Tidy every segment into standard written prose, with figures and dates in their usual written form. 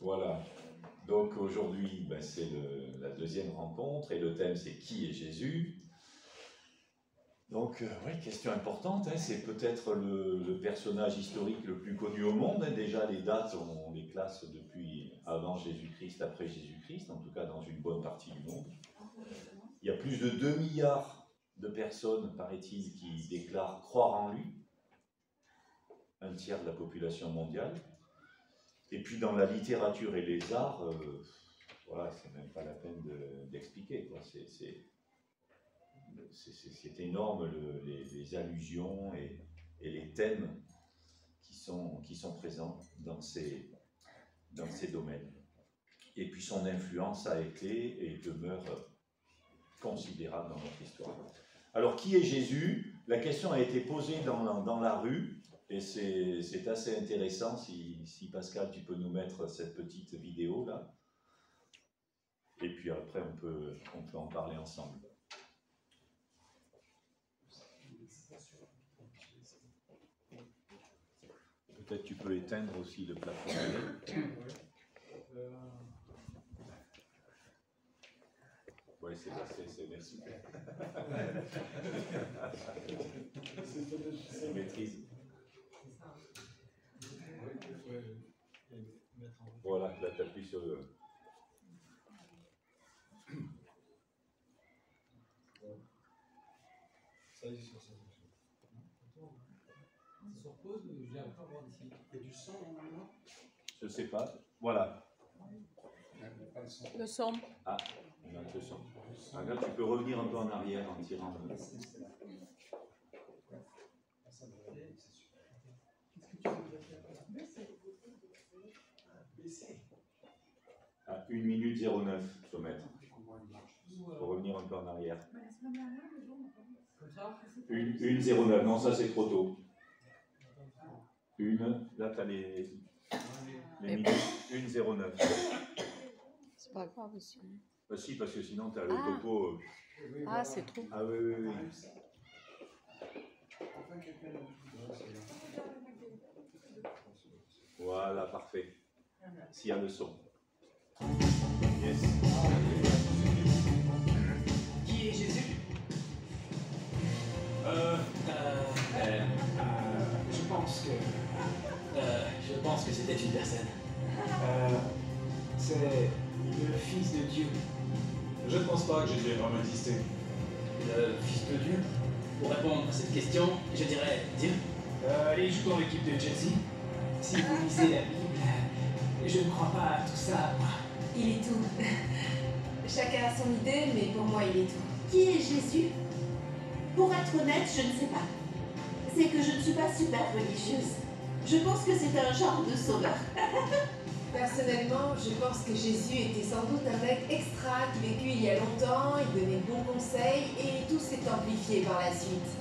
Voilà. Donc aujourd'hui, ben, c'est la deuxième rencontre et le thème c'est qui est Jésus. Donc oui, question importante, hein, c'est peut-être le personnage historique le plus connu au monde. Hein. Déjà les dates, on les classe depuis avant Jésus-Christ, après Jésus-Christ, en tout cas dans une bonne partie du monde. Il y a plus de 2 milliards de personnes, paraît-il, qui déclarent croire en lui, un tiers de la population mondiale. Et puis dans la littérature et les arts, voilà, c'est même pas la peine d'expliquer, quoi. C'est énorme les allusions et les thèmes qui sont présents dans ces domaines. Et puis son influence a été et demeure considérable dans notre histoire. Alors qui est Jésus? La question a été posée dans la rue. Et c'est assez intéressant, si Pascal, tu peux nous mettre cette petite vidéo là. Et puis après, on peut en parler ensemble. Peut-être tu peux éteindre aussi le plafond. Oui, c'est merci. C'est maîtrise. Voilà, là tu appuies sur le... Ça y est, sur ça. C'est sur pause, je viens pas voir d'ici. Il y a du son normalement? Je sais pas. Voilà. Le son. Ah, on a le son. Alors, tu peux revenir un peu en arrière en tirant. À 1 minute 09, faut mettre. Il faut revenir un peu en arrière. 1:09, non, ça c'est trop tôt. Là tu as les minutes. 1:09. C'est pas grave aussi. Bah si, parce que sinon tu as le topo. Ah, c'est trop. Ah oui. Voilà, parfait. S'il y a le son. Yes. Qui est Jésus? Je pense que c'était une personne. C'est le Fils de Dieu. Je ne pense pas que Jésus ait vraiment existé. Le Fils de Dieu? Pour répondre à cette question, je dirais Dieu. Il joue dans l'équipe de Chelsea. Si vous lisez la Bible, je ne crois pas à tout ça, moi. Il est tout. Chacun a son idée, mais pour moi, il est tout. Qui est Jésus? Pour être honnête, je ne sais pas. C'est que je ne suis pas super religieuse. Je pense que c'est un genre de sauveur. Personnellement, je pense que Jésus était sans doute un mec extra qui vécut il y a longtemps, il donnait de bons conseils et tout s'est amplifié par la suite.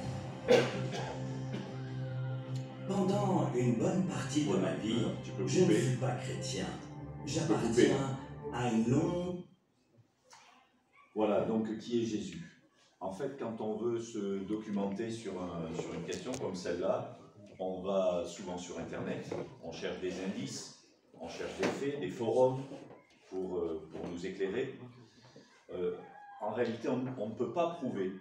Pendant une bonne partie de ma vie, je ne suis pas chrétien. J'appartiens à une longue... Voilà, donc qui est Jésus? En fait, quand on veut se documenter sur une question comme celle-là, on va souvent sur Internet, on cherche des indices, on cherche des faits, des forums pour nous éclairer. En réalité, on ne peut pas prouver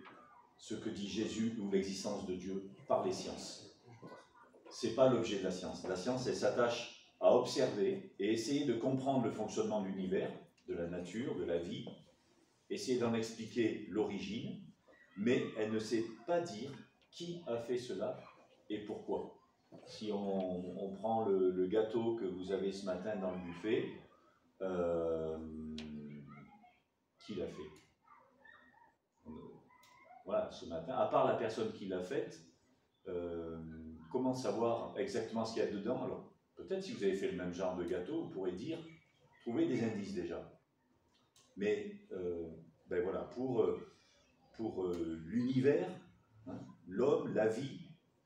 ce que dit Jésus ou l'existence de Dieu par les sciences. Ce n'est pas l'objet de la science. La science, elle s'attache à observer et essayer de comprendre le fonctionnement de l'univers, de la nature, de la vie, essayer d'en expliquer l'origine, mais elle ne sait pas dire qui a fait cela et pourquoi. Si on prend le gâteau que vous avez ce matin dans le buffet, qui l'a fait? Voilà, ce matin, à part la personne qui l'a faite, comment savoir exactement ce qu'il y a dedans? Alors, peut-être si vous avez fait le même genre de gâteau, vous pourrez dire, trouver des indices déjà. Mais, ben voilà, pour l'univers, hein, l'homme, la vie,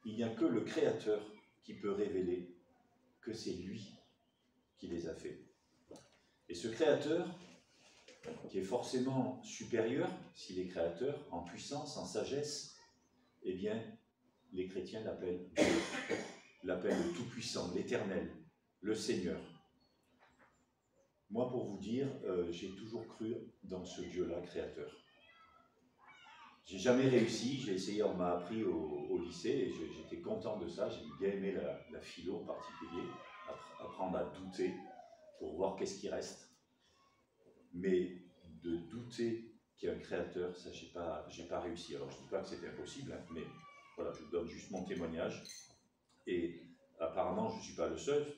il n'y a que le Créateur qui peut révéler que c'est lui qui les a faits. Et ce Créateur, qui est forcément supérieur, s'il est créateur, en puissance, en sagesse, eh bien, les chrétiens l'appellent Dieu, l'appellent le Tout-Puissant, l'Éternel, le Seigneur. Moi, pour vous dire, j'ai toujours cru dans ce Dieu-là, créateur. J'ai jamais réussi, j'ai essayé, on m'a appris au lycée, et j'étais content de ça, j'ai bien aimé la philo en particulier, apprendre à douter pour voir qu'est-ce qui reste. Mais de douter qu'il y a un créateur, ça, j'ai pas réussi. Alors, je ne dis pas que c'était impossible, hein, mais voilà, je vous donne juste mon témoignage. Et apparemment, je ne suis pas le seul,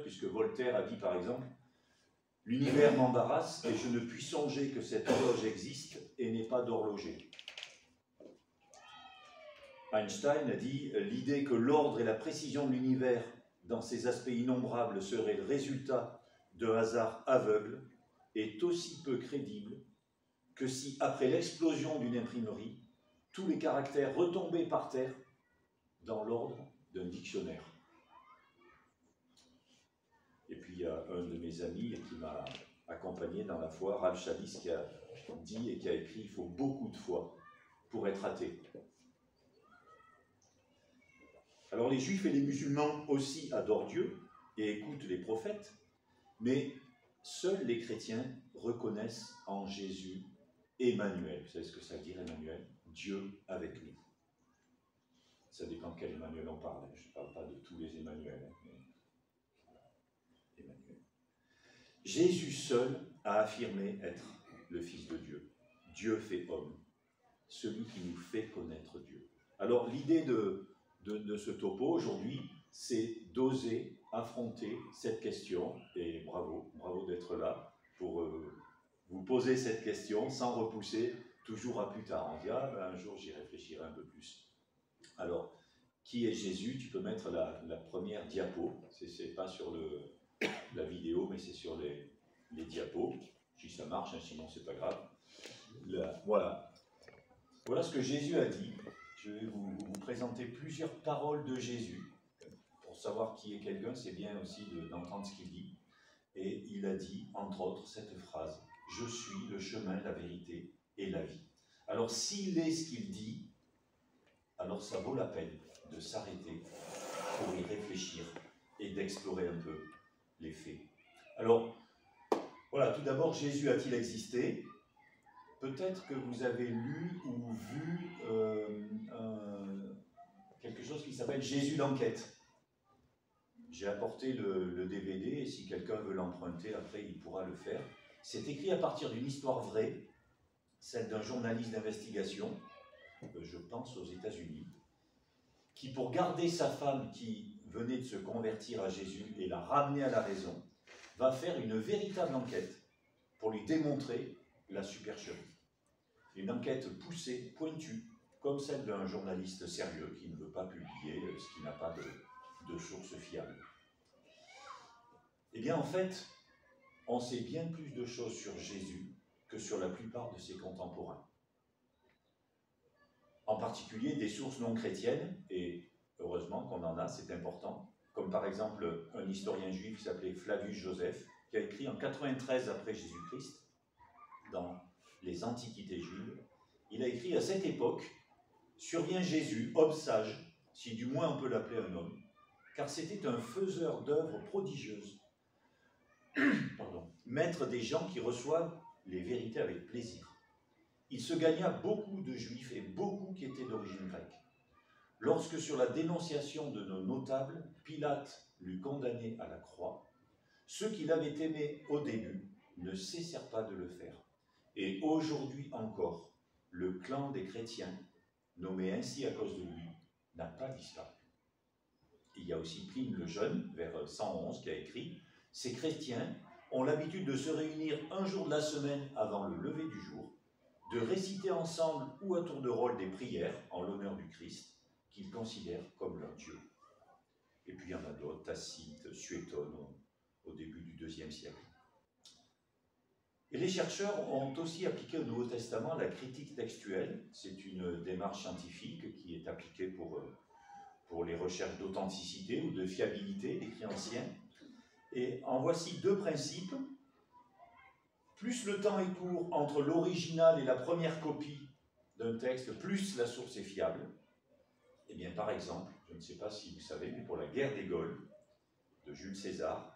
puisque Voltaire a dit, par exemple, « L'univers m'embarrasse et je ne puis songer que cette horloge existe et n'est pas d'horloger. » Einstein a dit « L'idée que l'ordre et la précision de l'univers, dans ses aspects innombrables, seraient le résultat de hasards aveugles, est aussi peu crédible que si, après l'explosion d'une imprimerie, tous les caractères retombaient par terre dans l'ordre d'un dictionnaire. » Et puis il y a un de mes amis qui m'a accompagné dans la foi, Ralph Challis, qui a dit et qui a écrit « Il faut beaucoup de foi pour être athée ». Alors les juifs et les musulmans aussi adorent Dieu et écoutent les prophètes, mais seuls les chrétiens reconnaissent en Jésus Emmanuel. Vous savez ce que ça veut dire Emmanuel? Dieu avec nous. Ça dépend de quel Emmanuel on parle. Je ne parle pas de tous les Emmanuels. Mais Emmanuel. Jésus seul a affirmé être le Fils de Dieu. Dieu fait homme. Celui qui nous fait connaître Dieu. Alors l'idée de ce topo aujourd'hui, c'est d'oser affronter cette question, et bravo d'être là pour vous poser cette question sans repousser toujours à plus tard. On dit, ah ben un jour j'y réfléchirai un peu plus. Alors, qui est Jésus? Tu peux mettre la première diapo, c'est pas sur la vidéo, mais c'est sur les diapos, si ça marche, hein, sinon c'est pas grave. Voilà ce que Jésus a dit. Je vais vous présenter plusieurs paroles de Jésus. Pour savoir qui est quelqu'un, c'est bien aussi d'entendre ce qu'il dit. Et il a dit, entre autres, cette phrase, « Je suis le chemin, la vérité et la vie ». Alors, s'il est ce qu'il dit, alors ça vaut la peine de s'arrêter pour y réfléchir et d'explorer un peu les faits. Alors, voilà, tout d'abord, Jésus a-t-il existé ? Peut-être que vous avez lu ou vu quelque chose qui s'appelle Jésus l'enquête. J'ai apporté le DVD et si quelqu'un veut l'emprunter, après il pourra le faire. C'est écrit à partir d'une histoire vraie, celle d'un journaliste d'investigation, je pense aux États-Unis, qui pour garder sa femme qui venait de se convertir à Jésus et la ramener à la raison, va faire une véritable enquête pour lui démontrer la supercherie. Une enquête poussée, pointue, comme celle d'un journaliste sérieux qui ne veut pas publier ce qui n'a pas de source fiable. Eh bien, en fait, on sait bien plus de choses sur Jésus que sur la plupart de ses contemporains. En particulier des sources non chrétiennes, et heureusement qu'on en a, c'est important, comme par exemple un historien juif qui s'appelait Flavius Joseph, qui a écrit en 93 après Jésus-Christ, dans les Antiquités juives, il a écrit « À cette époque, survient Jésus, homme sage, si du moins on peut l'appeler un homme, car c'était un faiseur d'œuvres prodigieuses, maître des gens qui reçoivent les vérités avec plaisir. Il se gagna beaucoup de juifs et beaucoup qui étaient d'origine grecque. Lorsque sur la dénonciation de nos notables, Pilate l'eut condamné à la croix, ceux qui l'avaient aimé au début ne cessèrent pas de le faire. Et aujourd'hui encore, le clan des chrétiens, nommé ainsi à cause de lui, n'a pas disparu. Il y a aussi Pline le Jeune, vers 111, qui a écrit « Ces chrétiens ont l'habitude de se réunir un jour de la semaine avant le lever du jour, de réciter ensemble ou à tour de rôle des prières en l'honneur du Christ, qu'ils considèrent comme leur Dieu. » Et puis il y en a d'autres, Tacite, Suétone, au début du IIe siècle. Et les chercheurs ont aussi appliqué au Nouveau Testament la critique textuelle. C'est une démarche scientifique qui est appliquée pour les recherches d'authenticité ou de fiabilité d'écrits anciens. Et en voici deux principes. Plus le temps est court entre l'original et la première copie d'un texte, plus la source est fiable. Eh bien, par exemple, je ne sais pas si vous savez, mais pour la guerre des Gaules de Jules César,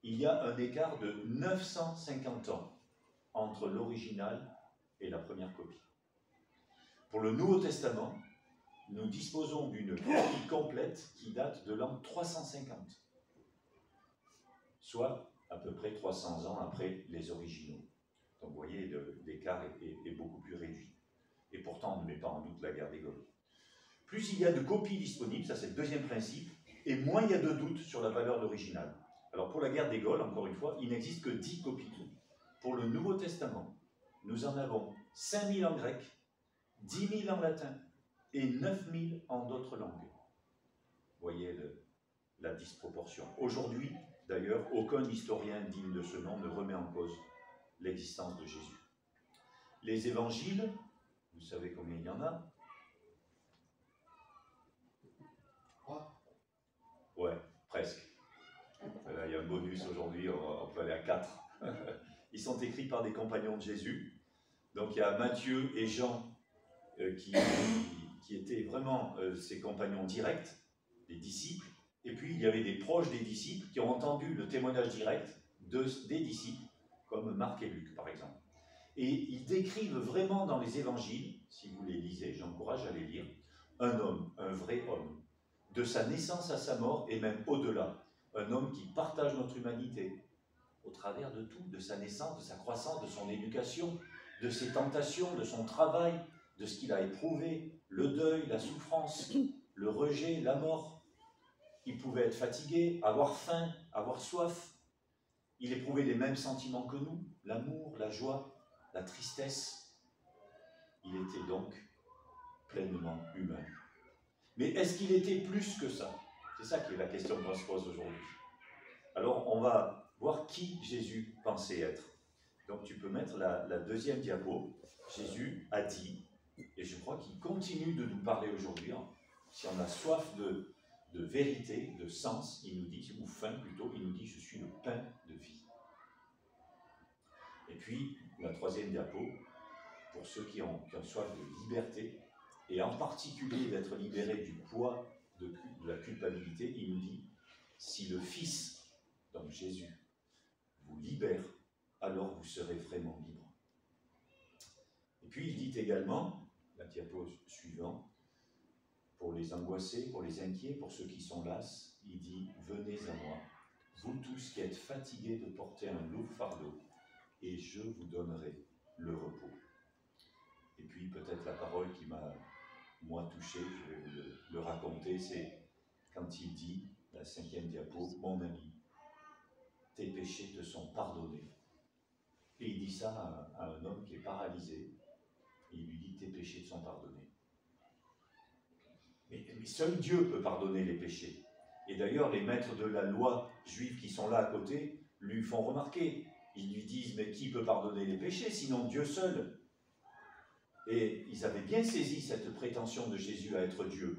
il y a un écart de 950 ans entre l'original et la première copie. Pour le Nouveau Testament, nous disposons d'une copie complète qui date de l'an 350, soit à peu près 300 ans après les originaux. Donc vous voyez, l'écart est beaucoup plus réduit. Et pourtant, on ne met pas en doute la guerre des Gaules. Plus il y a de copies disponibles, ça c'est le deuxième principe, et moins il y a de doutes sur la valeur de l'original. Alors pour la guerre des Gaules, encore une fois, il n'existe que 10 copies. Pour le Nouveau Testament, nous en avons 5000 en grec, 10 000 en latin et 9 000 en d'autres langues. Vous voyez la disproportion. Aujourd'hui, d'ailleurs, aucun historien digne de ce nom ne remet en cause l'existence de Jésus. Les évangiles, vous savez combien il y en a? 3. Ouais, presque. Là, il y a un bonus aujourd'hui, on peut aller à 4. Ils sont écrits par des compagnons de Jésus. Donc il y a Matthieu et Jean qui étaient vraiment ses compagnons directs, des disciples. Et puis il y avait des proches des disciples qui ont entendu le témoignage direct des disciples, comme Marc et Luc par exemple. Et ils décrivent vraiment dans les évangiles, si vous les lisez, j'encourage à les lire, un homme, un vrai homme, de sa naissance à sa mort et même au-delà. Un homme qui partage notre humanité au travers de tout, de sa naissance, de sa croissance, de son éducation, de ses tentations, de son travail, de ce qu'il a éprouvé, le deuil, la souffrance, le rejet, la mort. Il pouvait être fatigué, avoir faim, avoir soif. Il éprouvait les mêmes sentiments que nous, l'amour, la joie, la tristesse. Il était donc pleinement humain. Mais est-ce qu'il était plus que ça? C'est ça qui est la question qu'on se pose aujourd'hui. Alors, on va voir qui Jésus pensait être. Donc, tu peux mettre la deuxième diapo. Jésus a dit, et je crois qu'il continue de nous parler aujourd'hui, hein, si on a soif de vérité, de sens, il nous dit, ou faim plutôt, il nous dit, je suis le pain de vie. Et puis, la troisième diapo, pour ceux qui ont soif de liberté, et en particulier d'être libérés du poids de la culpabilité, il nous dit, si le Fils, donc Jésus, vous libère, alors vous serez vraiment libre. Et puis il dit également, la diapo suivante, pour les angoissés, pour les inquiets, pour ceux qui sont las, il dit, venez à moi, vous tous qui êtes fatigués de porter un lourd fardeau, et je vous donnerai le repos. Et puis peut-être la parole qui m'a, moi, touché, je vais vous le raconter, c'est quand il dit, la cinquième diapo, mon ami, tes péchés te sont pardonnés. Et il dit ça à un homme qui est paralysé, et il lui dit, tes péchés te sont pardonnés. Mais seul Dieu peut pardonner les péchés. Et d'ailleurs, les maîtres de la loi juifs qui sont là à côté lui font remarquer. Ils lui disent, mais qui peut pardonner les péchés, sinon Dieu seul? Et ils avaient bien saisi cette prétention de Jésus à être Dieu.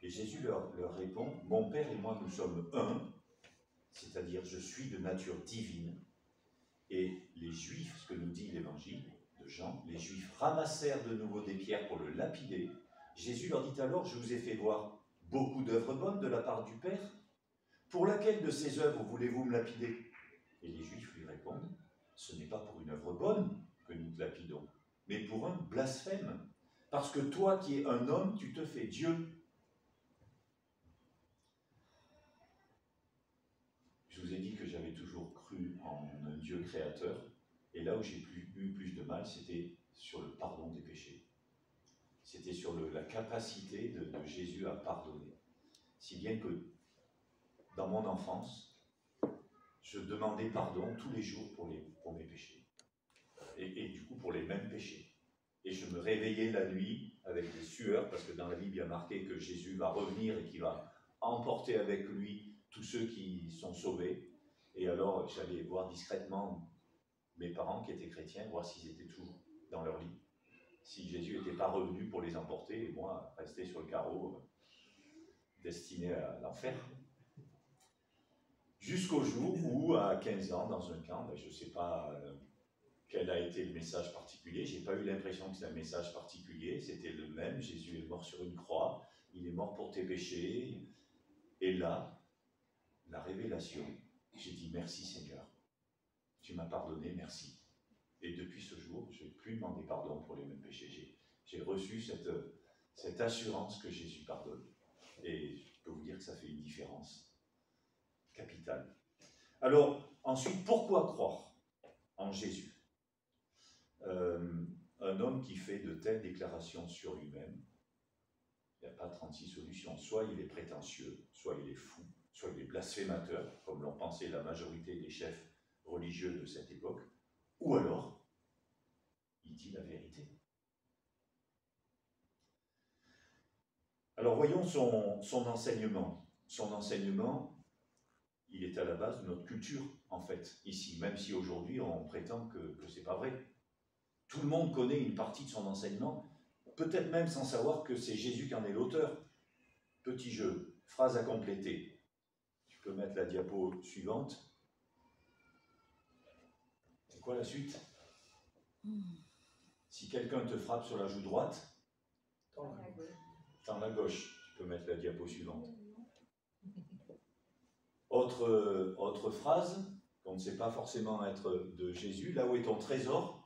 Et Jésus leur répond, mon Père et moi, nous sommes un, c'est-à-dire je suis de nature divine. Et les Juifs, ce que nous dit l'Évangile de Jean, les Juifs ramassèrent de nouveau des pierres pour le lapider. Jésus leur dit alors, je vous ai fait voir beaucoup d'œuvres bonnes de la part du Père. Pour laquelle de ces œuvres voulez-vous me lapider? Et les Juifs lui répondent, ce n'est pas pour une œuvre bonne que nous te lapidons, mais pour un blasphème. Parce que toi qui es un homme, tu te fais Dieu. Je vous ai dit que j'avais toujours cru en un Dieu créateur, et là où j'ai eu plus de mal, c'était sur le pardon des péchés. C'était sur la capacité de Jésus à pardonner. Si bien que, dans mon enfance, je demandais pardon tous les jours pour mes péchés. Et du coup, pour les mêmes péchés. Et je me réveillais la nuit avec des sueurs, parce que dans la Bible, il y a marqué que Jésus va revenir et qu'il va emporter avec lui tous ceux qui sont sauvés. Et alors, j'allais voir discrètement mes parents qui étaient chrétiens, voir s'ils étaient toujours dans leur lit. Si Jésus n'était pas revenu pour les emporter, et moi, rester sur le carreau, destiné à l'enfer. Jusqu'au jour où, à 15 ans, dans un camp, je ne sais pas quel a été le message particulier, je n'ai pas eu l'impression que c'était un message particulier, c'était le même, Jésus est mort sur une croix, il est mort pour tes péchés, et là, la révélation, merci Seigneur, tu m'as pardonné, merci. Et depuis ce jour, je n'ai plus demandé pardon pour les mêmes péchés. J'ai reçu cette assurance que Jésus pardonne. Et je peux vous dire que ça fait une différence capitale. Alors, ensuite, pourquoi croire en Jésus? Un homme qui fait de telles déclarations sur lui-même, il n'y a pas 36 solutions. Soit il est prétentieux, soit il est fou, soit il est blasphémateur, comme l'ont pensé la majorité des chefs religieux de cette époque, ou alors, il dit la vérité. Alors voyons son enseignement. Son enseignement, il est à la base de notre culture, en fait, ici, même si aujourd'hui on prétend que ce n'est pas vrai. Tout le monde connaît une partie de son enseignement, peut-être même sans savoir que c'est Jésus qui en est l'auteur. Petit jeu, phrase à compléter. Tu peux mettre la diapo suivante. C'est quoi la suite? Si quelqu'un te frappe sur la joue droite, tends la gauche. Tu peux mettre la diapo suivante. Autre phrase, qu'on ne sait pas forcément être de Jésus. Là où est ton trésor,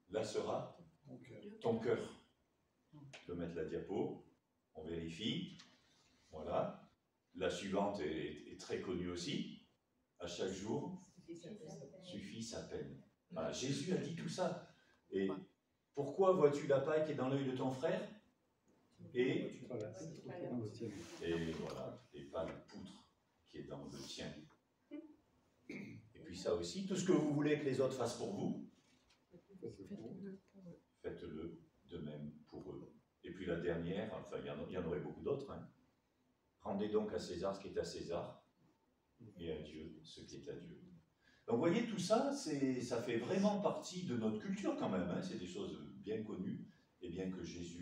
là sera ton cœur. Tu peux mettre la diapo. On vérifie. Voilà. La suivante est très connue aussi. À chaque jour, suffit sa peine. Voilà, Jésus a dit tout ça. Et pourquoi vois-tu la paille qui est dans l'œil de ton frère et voilà, et pas la poutre qui est dans le tien. Et puis ça aussi, tout ce que vous voulez que les autres fassent pour vous, faites-le de même pour eux. Et puis la dernière, enfin il y en aurait beaucoup d'autres, hein. Rendez donc à César ce qui est à César, et à Dieu ce qui est à Dieu. Donc vous voyez, tout ça, ça fait vraiment partie de notre culture quand même, hein. C'est des choses bien connues, et bien que Jésus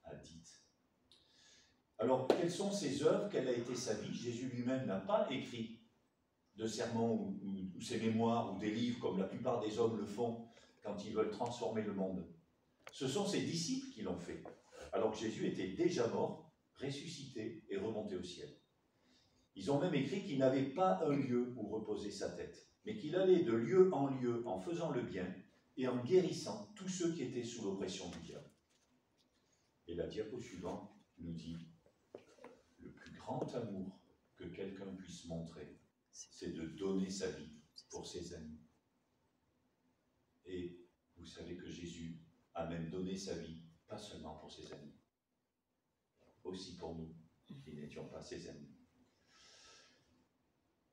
a dites. Alors, quelles sont ses œuvres? Quelle a été sa vie? Jésus lui-même n'a pas écrit de sermons ou ses mémoires ou des livres comme la plupart des hommes le font quand ils veulent transformer le monde. Ce sont ses disciples qui l'ont fait, alors que Jésus était déjà mort, ressuscité et remonté au ciel. Ils ont même écrit qu'il n'avait pas un lieu où reposer sa tête, mais qu'il allait de lieu en lieu en faisant le bien et en guérissant tous ceux qui étaient sous l'oppression du diable. Et la diapo suivante nous dit: le plus grand amour que quelqu'un puisse montrer, c'est de donner sa vie pour ses amis. Et vous savez que Jésus a même donné sa vie, pas seulement pour ses amis, aussi pour nous, qui n'étions pas ses amis.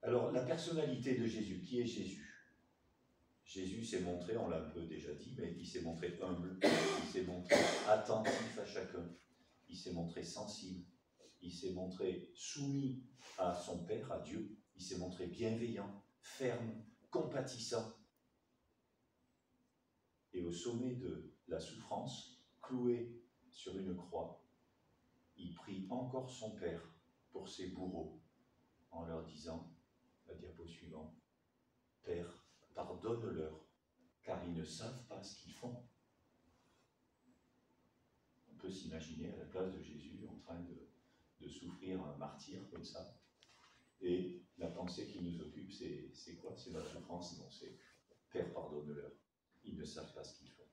Alors, la personnalité de Jésus, qui est Jésus? Jésus s'est montré, on l'a un peu déjà dit, mais il s'est montré humble, il s'est montré attentif à chacun, il s'est montré sensible, il s'est montré soumis à son Père, à Dieu, il s'est montré bienveillant, ferme, compatissant. Et au sommet de la souffrance, cloué sur une croix, il prie encore son Père pour ses bourreaux, en leur disant, la diapo suivante, Père, pardonne-leur, car ils ne savent pas ce qu'ils font. On peut s'imaginer à la place de Jésus en train de souffrir un martyr comme ça. Et la pensée qui nous occupe, c'est quoi? C'est notre souffrance. Non, c'est Père, pardonne-leur. Ils ne savent pas ce qu'ils font.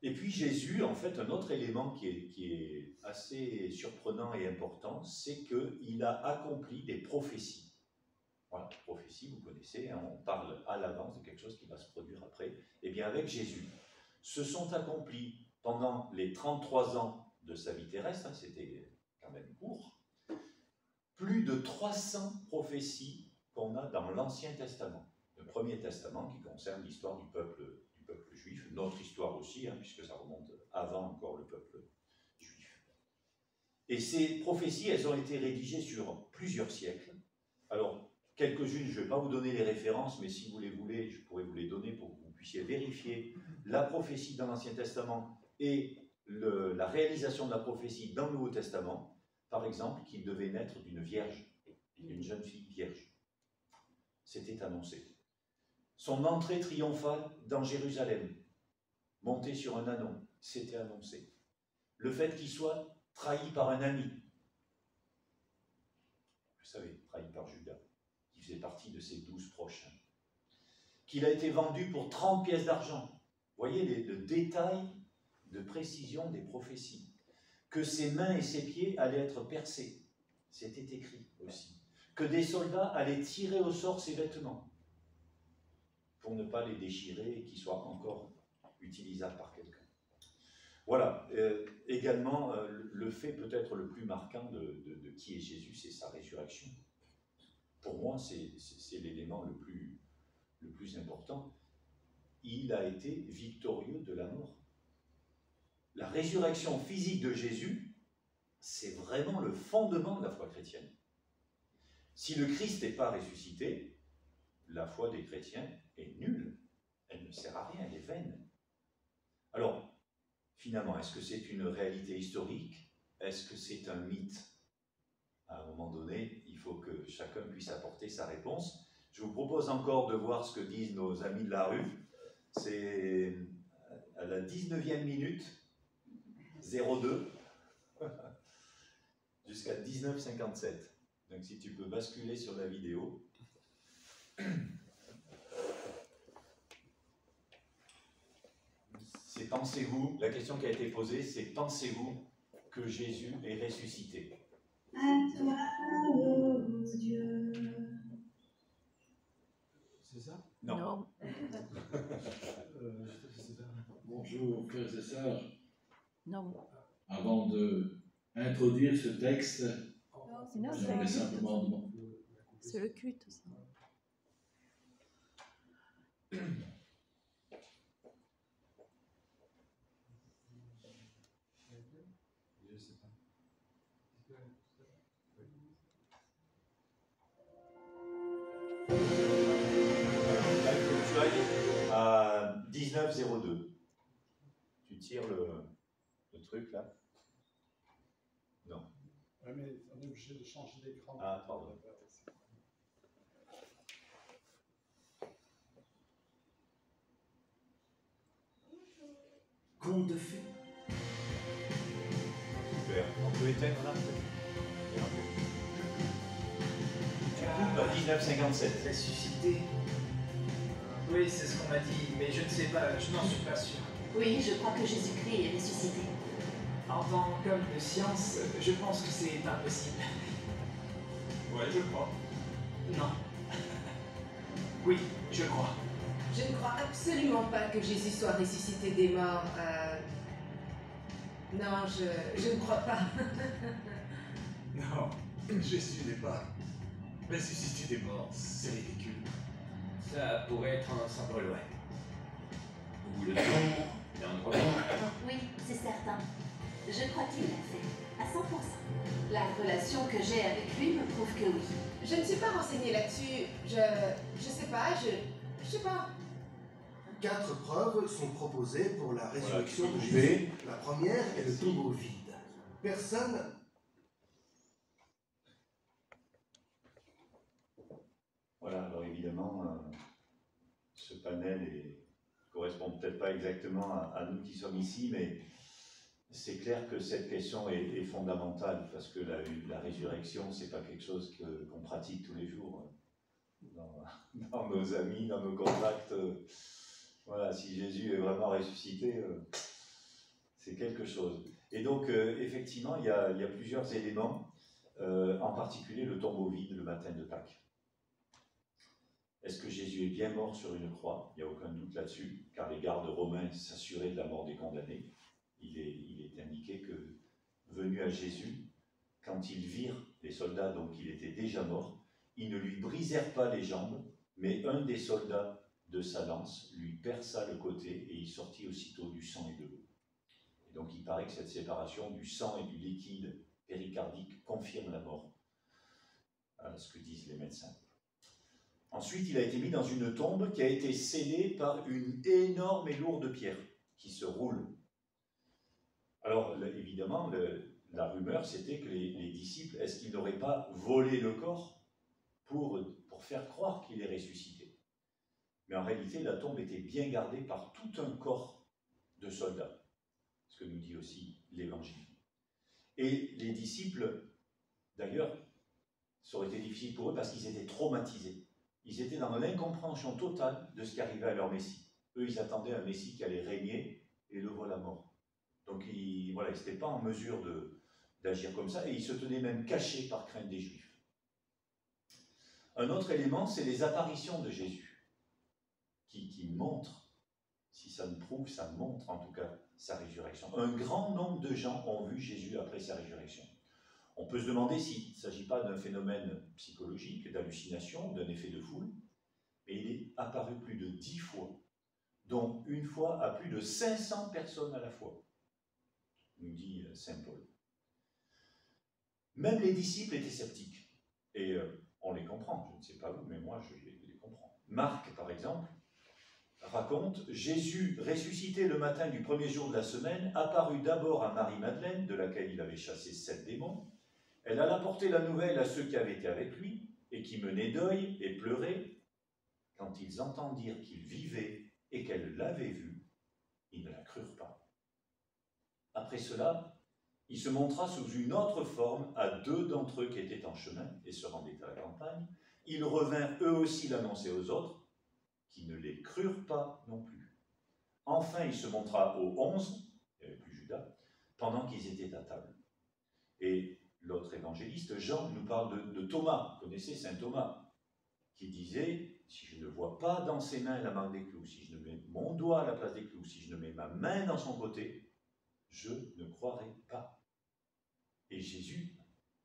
Et puis Jésus, en fait, un autre élément qui est assez surprenant et important, c'est qu'il a accompli des prophéties. Voilà, prophétie, vous connaissez, hein, on parle à l'avance de quelque chose qui va se produire après. Eh bien, avec Jésus, se sont accomplis pendant les 33 ans de sa vie terrestre, hein, c'était quand même court, plus de 300 prophéties qu'on a dans l'Ancien Testament. Le Premier Testament qui concerne l'histoire du peuple juif, notre histoire aussi, hein, puisque ça remonte avant encore le peuple juif. Et ces prophéties, elles ont été rédigées sur plusieurs siècles. Alors, quelques-unes, je ne vais pas vous donner les références, mais si vous les voulez, je pourrais vous les donner pour que vous puissiez vérifier la prophétie dans l'Ancien Testament et la réalisation de la prophétie dans le Nouveau Testament. Par exemple, qu'il devait naître d'une vierge, d'une jeune fille vierge. C'était annoncé. Son entrée triomphale dans Jérusalem, monté sur un ânon, c'était annoncé. Le fait qu'il soit trahi par un ami. Je savez, trahi par Judas, qui faisait partie de ses 12 proches, qu'il a été vendu pour 30 pièces d'argent. Vous voyez le détail de précision des prophéties. Que ses mains et ses pieds allaient être percés, c'était écrit aussi. Que des soldats allaient tirer au sort ses vêtements, pour ne pas les déchirer et qu'ils soient encore utilisables par quelqu'un. Voilà, également, le fait peut-être le plus marquant de qui est Jésus, c'est sa résurrection. Pour moi, c'est l'élément le plus important. Il a été victorieux de la mort. La résurrection physique de Jésus, c'est vraiment le fondement de la foi chrétienne. Si le Christ n'est pas ressuscité, la foi des chrétiens est nulle. Elle ne sert à rien, elle est vaine. Alors, finalement, est-ce que c'est une réalité historique? Est-ce que c'est un mythe? À un moment donné, il faut que chacun puisse apporter sa réponse. Je vous propose encore de voir ce que disent nos amis de la rue. C'est à la 19e minute, 02, jusqu'à 19,57. Donc si tu peux basculer sur la vidéo. C'est pensez-vous, la question qui a été posée, c'est pensez-vous que Jésus est ressuscité? À toi, ô Dieu. C'est ça? Non. Bonjour, frères et sœurs. Non. Avant de introduire ce texte, j'aimerais simplement demander. C'est le culte, ça. Je sais pas. Là, il faut que tu ailles à 19,02. Tu tires le truc là? Non. Oui, mais on est obligé de changer d'écran. Ah, pardon. Conte de fées. Super. On peut éteindre là? Tu coupes à 19,57. Ressuscité. Oui, c'est ce qu'on m'a dit, mais je ne sais pas, je n'en suis pas sûr. Oui, je crois que Jésus-Christ est ressuscité. En tant qu'homme de science, je pense que c'est impossible. Ouais, je crois. Non. Oui, je crois. Je ne crois absolument pas que Jésus soit ressuscité des morts. Non, je ne crois pas. Non, Jésus n'est pas ressuscité des morts, c'est ridicule. Ça pourrait être un symbole, ouais. Vous voulez dire il y a un problème? Oui, c'est certain. Je crois qu'il l'a fait, à 100%. La relation que j'ai avec lui me prouve que oui. Je ne suis pas renseignée là-dessus. Je sais pas, je sais pas. 4 preuves sont proposées pour la résurrection Voilà, de Jésus. La première est le tombeau vide. Personne. Voilà, alors évidemment, ce panel ne correspond peut-être pas exactement à nous qui sommes ici, mais c'est clair que cette question est fondamentale, parce que la résurrection, c'est pas quelque chose qu'on pratique tous les jours dans nos amis, dans nos contacts. Voilà, si Jésus est vraiment ressuscité, c'est quelque chose. Et donc, effectivement, il y a plusieurs éléments, en particulier le tombeau vide le matin de Pâques. Est-ce que Jésus est bien mort sur une croix? Il n'y a aucun doute là-dessus, car les gardes romains s'assuraient de la mort des condamnés. Il est indiqué que, venu à Jésus, quand ils virent les soldats, donc il était déjà mort, ils ne lui brisèrent pas les jambes, mais un des soldats de sa lance lui perça le côté et il sortit aussitôt du sang et de l'eau. Et donc il paraît que cette séparation du sang et du liquide péricardique confirme la mort, ce que disent les médecins. Ensuite, il a été mis dans une tombe qui a été scellée par une énorme et lourde pierre qui se roule. Alors, évidemment, la rumeur, c'était que les disciples, est-ce qu'ils n'auraient pas volé le corps pour faire croire qu'il est ressuscité? Mais en réalité, la tombe était bien gardée par tout un corps de soldats, ce que nous dit aussi l'Évangile. Et les disciples, d'ailleurs, Ça aurait été difficile pour eux parce qu'ils étaient traumatisés. Ils étaient dans l'incompréhension totale de ce qui arrivait à leur Messie. Eux, ils attendaient un Messie qui allait régner, et le voilà mort. Donc, ils n'étaient pas en mesure d'agir comme ça, et ils se tenaient même cachés par crainte des Juifs. Un autre élément, c'est les apparitions de Jésus, qui montrent, si ça ne prouve, ça montre en tout cas sa résurrection. Un grand nombre de gens ont vu Jésus après sa résurrection. On peut se demander s'il ne s'agit pas d'un phénomène psychologique, d'hallucination, d'un effet de foule, mais il est apparu plus de 10 fois, dont une fois à plus de 500 personnes à la fois, nous dit saint Paul. Même les disciples étaient sceptiques, et on les comprend, je ne sais pas vous, mais moi je les comprends. Marc, par exemple, raconte « Jésus, ressuscité le matin du premier jour de la semaine, apparut d'abord à Marie-Madeleine, de laquelle il avait chassé 7 démons. Elle alla porter la nouvelle à ceux qui avaient été avec lui, et qui menaient deuil et pleuraient. Quand ils entendirent qu'il vivait et qu'elle l'avait vu, ils ne la crurent pas. Après cela, il se montra sous une autre forme à 2 d'entre eux qui étaient en chemin et se rendaient à la campagne. Ils revinrent eux aussi l'annoncer aux autres, qui ne les crurent pas non plus. Enfin, il se montra aux 11, il n'y avait plus Judas, pendant qu'ils étaient à table. Et l'autre évangéliste, Jean, nous parle de Thomas, vous connaissez saint Thomas, qui disait « Si je ne vois pas dans ses mains la marque des clous, si je ne mets mon doigt à la place des clous, si je ne mets ma main dans son côté, je ne croirai pas. » Et Jésus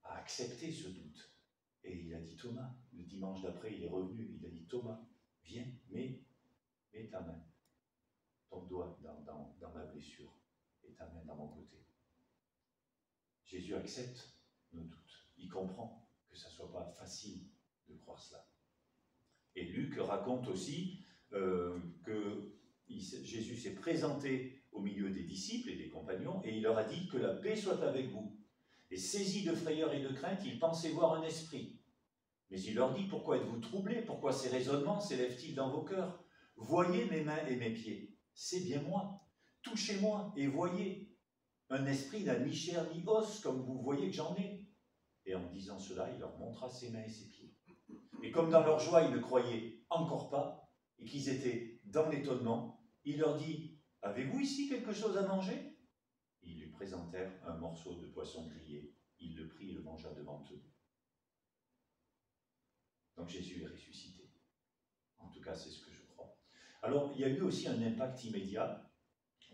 a accepté ce doute. Et il a dit « Thomas », le dimanche d'après, il est revenu, il a dit « Thomas, viens, mets ta main, ton doigt dans ma blessure, et ta main dans mon côté. » Jésus accepte nos doutes. Il comprend que ça ne soit pas facile de croire cela. Et Luc raconte aussi que Jésus s'est présenté au milieu des disciples et des compagnons, et il leur a dit que la paix soit avec vous. Et saisi de frayeur et de crainte, ils pensaient voir un esprit. Mais il leur dit, pourquoi êtes-vous troublés? Pourquoi ces raisonnements s'élèvent-ils dans vos cœurs? Voyez mes mains et mes pieds, c'est bien moi. Touchez-moi et voyez. Un esprit n'a ni chair ni os, comme vous voyez que j'en ai. Et en disant cela, il leur montra ses mains et ses pieds. Et comme dans leur joie, ils ne croyaient encore pas, et qu'ils étaient dans l'étonnement, il leur dit, « Avez-vous ici quelque chose à manger ?» Ils lui présentèrent un morceau de poisson grillé. Il le prit et le mangea devant eux. Donc Jésus est ressuscité. En tout cas, c'est ce que je crois. Alors, il y a eu aussi un impact immédiat.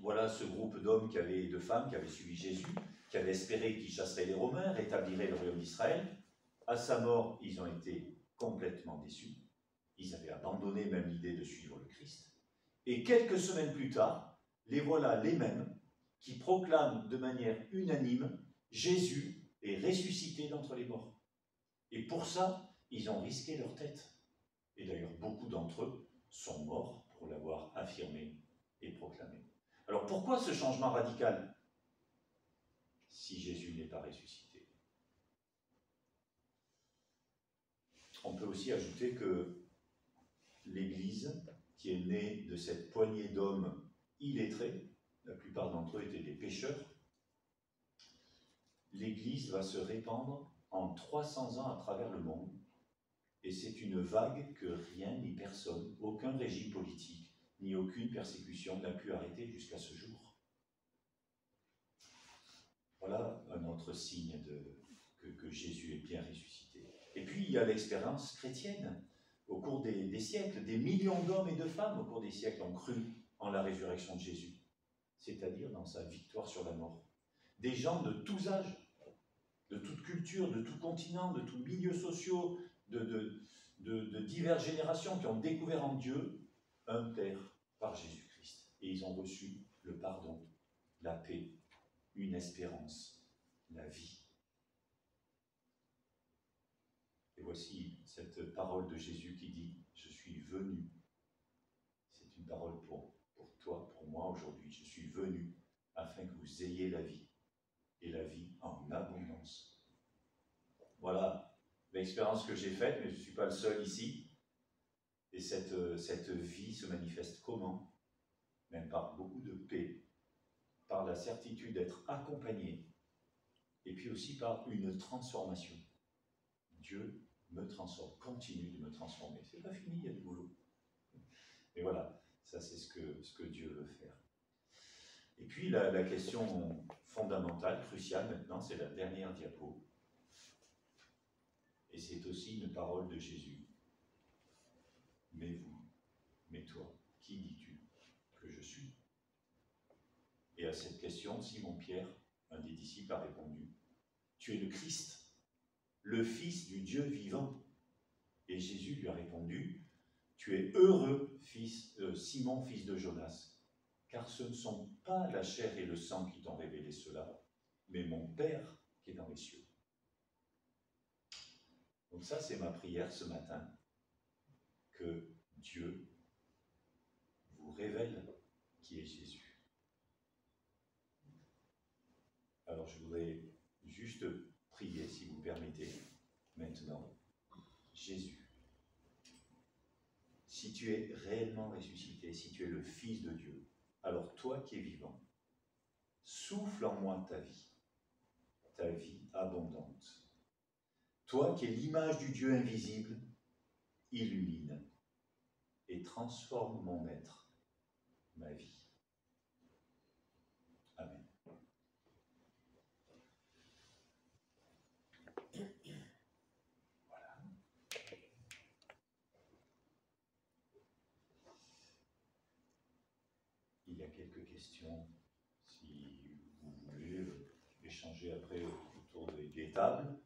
Voilà ce groupe d'hommes, de femmes qui avaient suivi Jésus, qui avaient espéré qu'il chasserait les Romains, rétablirait le royaume d'Israël. À sa mort, ils ont été complètement déçus. Ils avaient abandonné même l'idée de suivre le Christ. Et quelques semaines plus tard, les voilà les mêmes qui proclament de manière unanime « Jésus est ressuscité d'entre les morts ». Et pour ça, ils ont risqué leur tête. Et d'ailleurs, beaucoup d'entre eux sont morts pour l'avoir affirmé et proclamé. Alors pourquoi ce changement radical si Jésus n'est pas ressuscité? On peut aussi ajouter que l'Église, qui est née de cette poignée d'hommes illettrés, la plupart d'entre eux étaient des pécheurs, l'Église va se répandre en 300 ans à travers le monde, et c'est une vague que rien ni personne, aucun régime politique, ni aucune persécution n'a pu arrêter jusqu'à ce jour. Voilà un autre signe que Jésus est bien ressuscité. Et puis il y a l'expérience chrétienne. Au cours des siècles, des millions d'hommes et de femmes au cours des siècles ont cru en la résurrection de Jésus, c'est-à-dire dans sa victoire sur la mort. Des gens de tous âges, de toute culture, de tout continent, de tous milieux sociaux, de diverses générations qui ont découvert en Dieu un Père par Jésus-Christ. Et ils ont reçu le pardon, la paix, une espérance, la vie. Et voici cette parole de Jésus qui dit « Je suis venu ». C'est une parole pour toi, pour moi aujourd'hui. Je suis venu afin que vous ayez la vie, et la vie en abondance. Voilà l'expérience que j'ai faite, mais je ne suis pas le seul ici. Et cette vie se manifeste comment? Même par beaucoup de paix, par la certitude d'être accompagné, et puis aussi par une transformation Dieu me transforme, continue de me transformer. C'est pas fini, il y a du boulot. Et voilà, ça c'est ce que Dieu veut faire. Et puis la question fondamentale, cruciale maintenant, c'est la dernière diapo. Et c'est aussi une parole de Jésus. Mais vous, mais toi, qui dis-tu que je suis? Et à cette question, Simon-Pierre, un des disciples, a répondu, tu es le Christ, le Fils du Dieu vivant. Et Jésus lui a répondu, tu es heureux, Simon, fils de Jonas, car ce ne sont pas la chair et le sang qui t'ont révélé cela, mais mon Père qui est dans les cieux. Donc ça, c'est ma prière ce matin, que Dieu vous révèle qui est Jésus. Alors je voudrais juste prier, si vous permettez, maintenant. Jésus, si tu es réellement ressuscité, si tu es le Fils de Dieu, alors toi qui es vivant, souffle en moi ta vie abondante. Toi qui es l'image du Dieu invisible, illumine et transforme mon être, ma vie. Amen. Voilà. Il y a quelques questions, si vous voulez échanger après autour des tables.